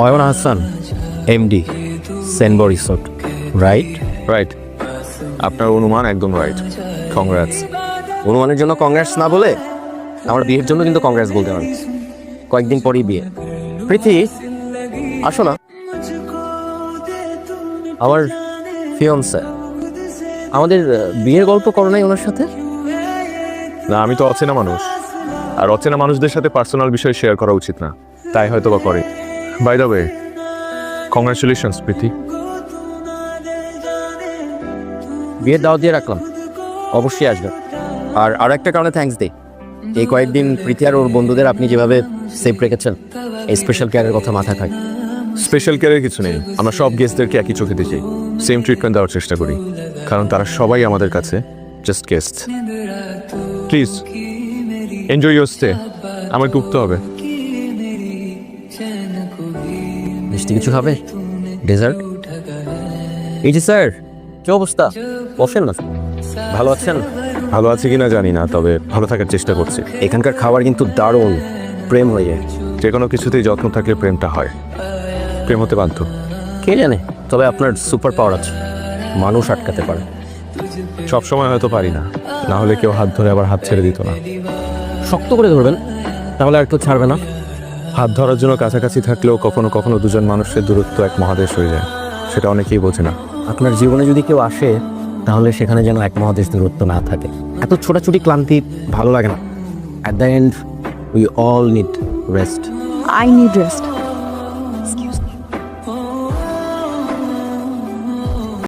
Ayan Hasan, MD, সেনবো resort, right? Right, আপনার অনুমান একদম রাইট। কংগ্রাটস। অনুমানের জন্য কংগ্রেস না বলে আমার বিয়ের জন্য কিন্তু কংগ্রেস বলতে পারেন। কয়েকদিন পরেই বিয়ে। প্রীতি, আসো না। আমার ফিয়ন্সে, আমাদের বিয়ের গল্প করো নাই ওনার সাথে? না, আমি তো অচেনা মানুষ, আর অচেনা মানুষদের সাথে পার্সোনাল বিষয় শেয়ার করা উচিত না, তাই হয়তো বা করে। বাই দ্য ওয়ে, কংগ্রাচুলেশনস প্রীতি। বিয়ের দাওয়াত দিয়ে রাখলাম, অবশ্যই আসবে। আর একটা কারণে থ্যাঙ্কস দিই, এই কয়েকদিন প্রীতি আর ওর বন্ধুদের আপনি যেভাবে সেফ রেখেছেন, এই স্পেশাল কেয়ারের কথা মাথায় থাকে। স্পেশাল কেয়ারের কিছু নেই, আমরা সব গেস্টদেরকে একই চোখে দেখি, সেম ট্রিটমেন্ট দেওয়ার চেষ্টা করি, কারণ তারা সবাই আমাদের কাছে just guest. Please enjoy your stay. আমার উঠতে হবে। মিষ্টি কিছু খাবে? ডেজার্ট? এই যে স্যার, কি অবস্থা? বসেন না। ভালো আছেন? ভালো আছি কিনা জানি না, তবে ভালো থাকার চেষ্টা করছি। এখানকার খাবার কিন্তু দারুণ, প্রেম হয়ে যায়। যে কোনো কিছুতেই যত্ন থাকলে প্রেমটা হয়, প্রেম হতে বাধ্য। কে জানে, তবে আপনার সুপার পাওয়ার আছে, মানুষ আটকাতে পারে। সবসময় হয়তো পারি না, না হলে কেউ হাত ধরে আবার হাত ছেড়ে দিত না। শক্ত করে ধরবেন, তাহলে আর কেউ ছাড়বে না। হাত ধরার জন্য কাছাকাছি থাকলেও কখনো কখনো দুজন মানুষের দূরত্ব এক মহাদেশ হয়ে যায়, সেটা অনেকেই বোঝে না। আপনার জীবনে যদি কেউ আসে, তাহলে সেখানে যেন এক মহাদেশ দূরত্ব না থাকে। এত ছোটাছুটি ক্লান্তি ভালো লাগে না। At the end we all need rest. I need rest.